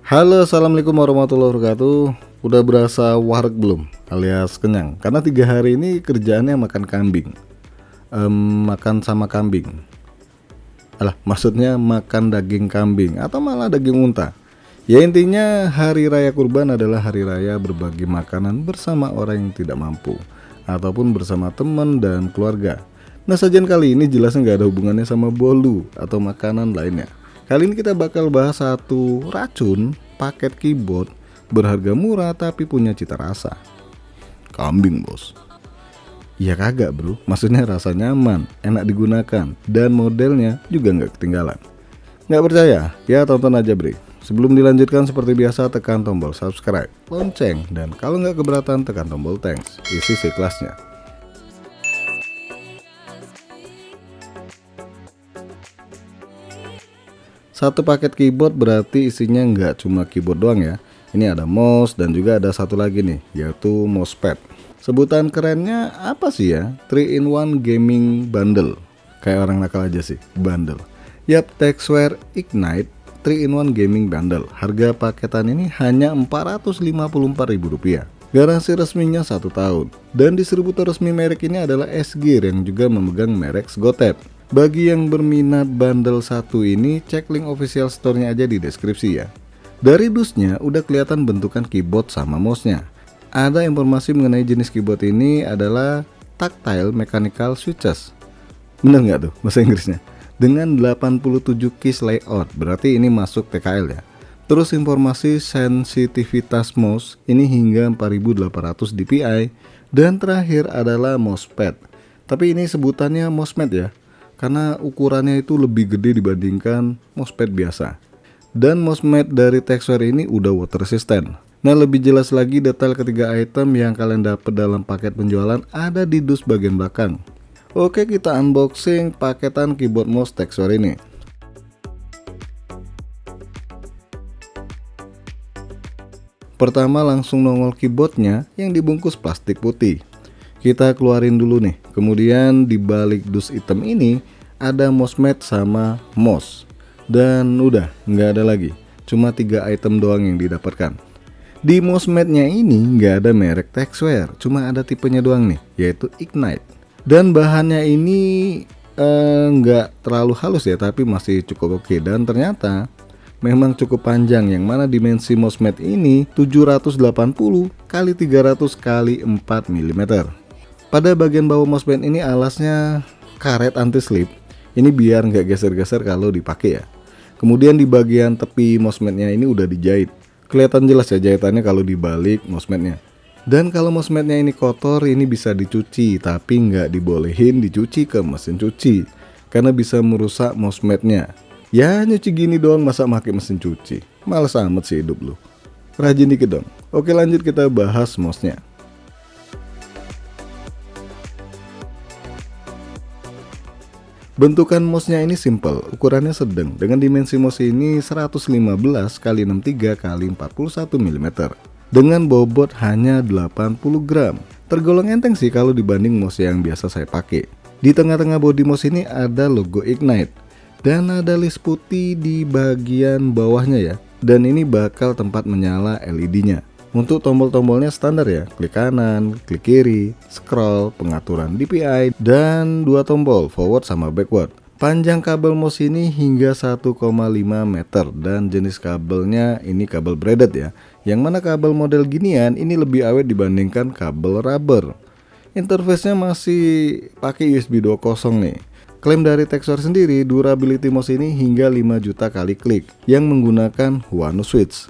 Halo, assalamualaikum warahmatullahi wabarakatuh. Udah berasa wareg belum? Alias kenyang? Karena 3 hari ini kerjaannya makan kambing. Makan sama kambing. Maksudnya makan daging kambing atau malah daging unta. Ya intinya hari raya kurban adalah hari raya berbagi makanan bersama orang yang tidak mampu ataupun bersama teman dan keluarga. Nah, sajian kali ini jelasnya nggak ada hubungannya sama bolu atau makanan lainnya. Kali ini kita bakal bahas satu racun paket keyboard berharga murah tapi punya cita rasa. Kambing, bos. Ya kagak bro, maksudnya rasa nyaman, enak digunakan, dan modelnya juga nggak ketinggalan. Nggak percaya? Ya tonton aja bre. Sebelum dilanjutkan seperti biasa tekan tombol subscribe, lonceng, dan kalau nggak keberatan tekan tombol thanks. Isi seikhlasnya. Satu paket keyboard berarti isinya nggak cuma keyboard doang ya. Ini ada mouse dan juga ada satu lagi nih, yaitu mousepad. Sebutan kerennya apa sih ya? 3-in-1 gaming bundle. Kayak orang nakal aja sih, bundle. Yap, Texware Ignite 3-in-1 gaming bundle. Harga paketan ini hanya Rp454.000. Garansi resminya 1 tahun. Dan distributor resmi merek ini adalah S-Gear yang juga memegang merek Sgotep. Bagi yang berminat bundle satu ini, cek link official store-nya aja di deskripsi ya. Dari dusnya udah kelihatan bentukan keyboard sama mouse-nya. Ada informasi mengenai jenis keyboard ini adalah tactile mechanical switches. Bener nggak tuh bahasa Inggrisnya? Dengan 87 keys layout, berarti ini masuk TKL ya. Terus informasi sensitivitas mouse ini hingga 4800 dpi. Dan terakhir adalah mousepad. Tapi ini sebutannya mousepad ya, karena ukurannya itu lebih gede dibandingkan mousepad biasa. Dan mousepad dari Texware ini udah water resistant. Nah, lebih jelas lagi detail ketiga item yang kalian dapat dalam paket penjualan ada di dus bagian belakang. Oke, kita unboxing paketan keyboard mouse Texware ini. Pertama langsung nongol keyboardnya yang dibungkus plastik putih. Kita keluarin dulu nih. Kemudian di balik dus hitam ini ada mousepad sama mouse. Dan udah nggak ada lagi. Cuma 3 item doang yang didapatkan. Di mousepadnya ini nggak ada merek Texware, cuma ada tipenya doang nih, yaitu Ignite. Dan bahannya ini nggak terlalu halus ya, tapi masih cukup oke. Dan ternyata memang cukup panjang, yang mana dimensi mousepad ini 780 x 300 x 4 mm. Pada bagian bawah mousepad ini alasnya karet anti slip. Ini biar nggak geser-geser kalau dipakai ya. Kemudian di bagian tepi mousepadnya ini udah dijahit. Kelihatan jelas ya jahitannya kalau dibalik mousepadnya. Dan kalau mousepadnya ini kotor, ini bisa dicuci, tapi nggak dibolehin dicuci ke mesin cuci karena bisa merusak mousepadnya. Ya nyuci gini doang masa pakai mesin cuci. Males amat sih hidup lu. Rajin dikit dong. Oke, lanjut kita bahas mouse-nya. Bentukan mouse-nya ini simple, ukurannya sedang dengan dimensi mouse ini 115 x 63 x 41 mm dengan bobot hanya 80 gram. Tergolong enteng sih kalau dibanding mouse yang biasa saya pakai. Di tengah-tengah body mouse ini ada logo Ignite dan ada list putih di bagian bawahnya ya. Dan ini bakal tempat menyala LED-nya. Untuk tombol-tombolnya standar ya, klik kanan, klik kiri, scroll, pengaturan DPI, dan 2 tombol forward sama backward. Panjang kabel mouse ini hingga 1,5 meter dan jenis kabelnya ini kabel braided ya. Yang mana kabel model ginian ini lebih awet dibandingkan kabel rubber. Interface-nya masih pakai USB 2.0 nih. Klaim dari Texware sendiri, durability mouse ini hingga 5 juta kali klik yang menggunakan One Switch.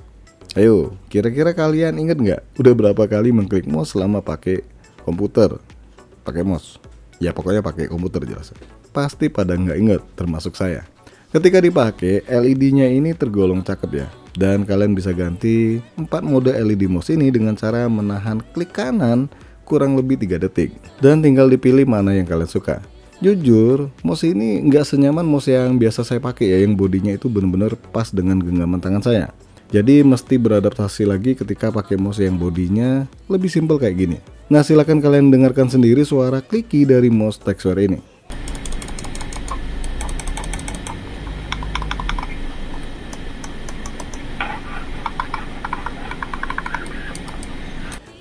Ayo, kira-kira kalian inget nggak udah berapa kali mengklik mouse selama pakai komputer? Pakai mouse? Ya pokoknya pakai komputer jelas. Pasti pada nggak inget, termasuk saya. Ketika dipakai, LED-nya ini tergolong cakep ya. Dan kalian bisa ganti 4 mode LED mouse ini dengan cara menahan klik kanan kurang lebih 3 detik. Dan tinggal dipilih mana yang kalian suka. Jujur, mouse ini nggak senyaman mouse yang biasa saya pakai ya, yang bodinya itu bener-bener pas dengan genggaman tangan saya. Jadi mesti beradaptasi lagi ketika pakai mouse yang bodinya lebih simpel kayak gini. Nah, silahkan kalian dengarkan sendiri suara kliki dari mouse Texware ini.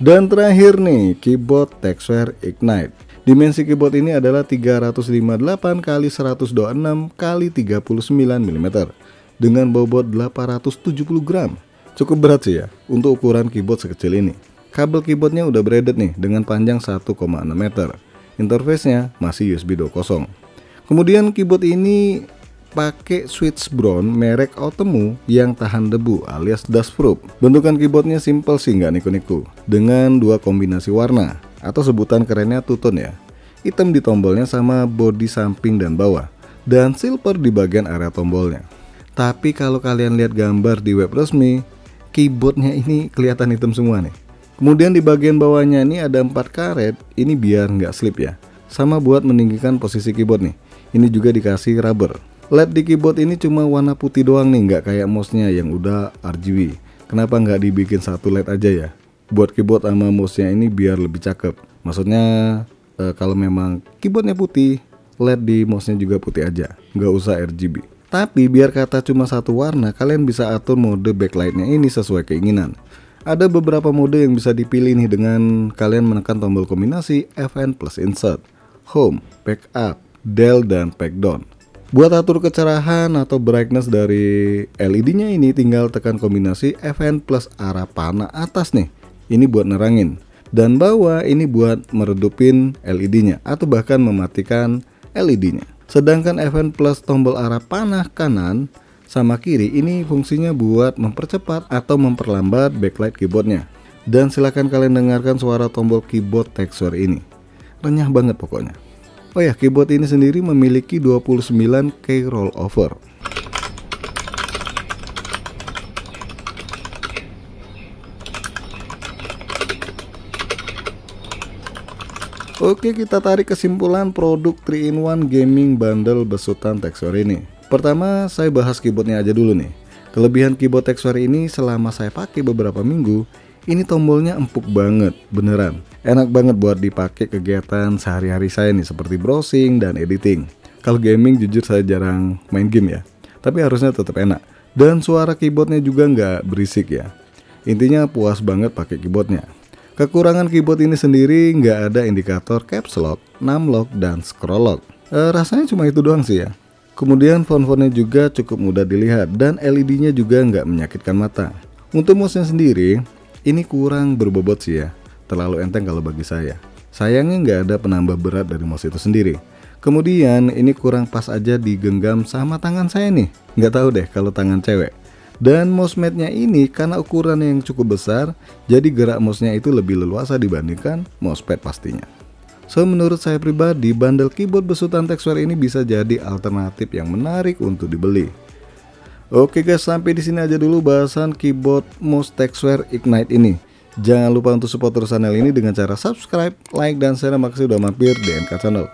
Dan terakhir nih, keyboard Texware Ignite. Dimensi keyboard ini adalah 358 x 126 x 39 mm dengan bobot 870 gram. Cukup berat sih ya untuk ukuran keyboard sekecil ini. Kabel keyboardnya udah braided nih dengan panjang 1,6 meter. Interface-nya masih USB 2.0. Kemudian keyboard ini pakai switch brown merek Outemu yang tahan debu alias dust proof. Bentukan keyboardnya simple sih, nggak niku-niku, dengan dua kombinasi warna atau sebutan kerennya two tone ya. Hitam di tombolnya sama bodi samping dan bawah, dan silver di bagian area tombolnya. Tapi kalau kalian lihat gambar di web resmi, keyboardnya ini kelihatan hitam semua nih. Kemudian di bagian bawahnya ini ada 4 karet, ini biar nggak slip ya. Sama buat meninggikan posisi keyboard nih. Ini juga dikasih rubber. LED di keyboard ini cuma warna putih doang nih, nggak kayak mouse-nya yang udah RGB. Kenapa nggak dibikin satu LED aja ya? Buat keyboard sama mouse-nya ini biar lebih cakep. Maksudnya kalau memang keyboardnya putih, LED di mouse-nya juga putih aja, nggak usah RGB. Tapi biar kata cuma satu warna, kalian bisa atur mode backlight-nya ini sesuai keinginan. Ada beberapa mode yang bisa dipilih nih dengan kalian menekan tombol kombinasi FN plus insert, home, backup, del, dan back down. Buat atur kecerahan atau brightness dari LED-nya ini tinggal tekan kombinasi FN plus arah panah atas nih. Ini buat nerangin. Dan bawah ini buat meredupin LED-nya atau bahkan mematikan LED-nya. Sedangkan FN plus tombol arah panah kanan sama kiri ini fungsinya buat mempercepat atau memperlambat backlight keyboardnya. Dan silakan kalian dengarkan suara tombol keyboard Texware ini. Renyah banget pokoknya. Oh ya, keyboard ini sendiri memiliki 29 key rollover. Oke, kita tarik kesimpulan produk 3-in-1 gaming bundle besutan Texware ini. Pertama, saya bahas keyboardnya aja dulu nih. Kelebihan keyboard Texware ini selama saya pakai beberapa minggu, ini tombolnya empuk banget, beneran. Enak banget buat dipakai kegiatan sehari-hari saya nih, seperti browsing dan editing. Kalau gaming jujur saya jarang main game ya, tapi harusnya tetap enak. Dan suara keyboardnya juga nggak berisik ya. Intinya puas banget pakai keyboardnya. Kekurangan keyboard ini sendiri nggak ada indikator caps lock, num lock, dan scroll lock. Rasanya cuma itu doang sih ya. Kemudian font-fontnya juga cukup mudah dilihat dan LED-nya juga nggak menyakitkan mata. Untuk mouse-nya sendiri, ini kurang berbobot sih ya, terlalu enteng kalau bagi saya. Sayangnya nggak ada penambah berat dari mouse itu sendiri. Kemudian ini kurang pas aja digenggam sama tangan saya nih, nggak tahu deh kalau tangan cewek. Dan mousepad-nya ini karena ukuran yang cukup besar, jadi gerak mouse-nya itu lebih leluasa dibandingkan mousepad pastinya. So menurut saya pribadi, bundle keyboard besutan Texware ini bisa jadi alternatif yang menarik untuk dibeli. Oke guys, sampai di sini aja dulu bahasan keyboard mouse Texware Ignite ini. Jangan lupa untuk support terus channel ini dengan cara subscribe, like, dan share. Makasih udah mampir di MK Channel.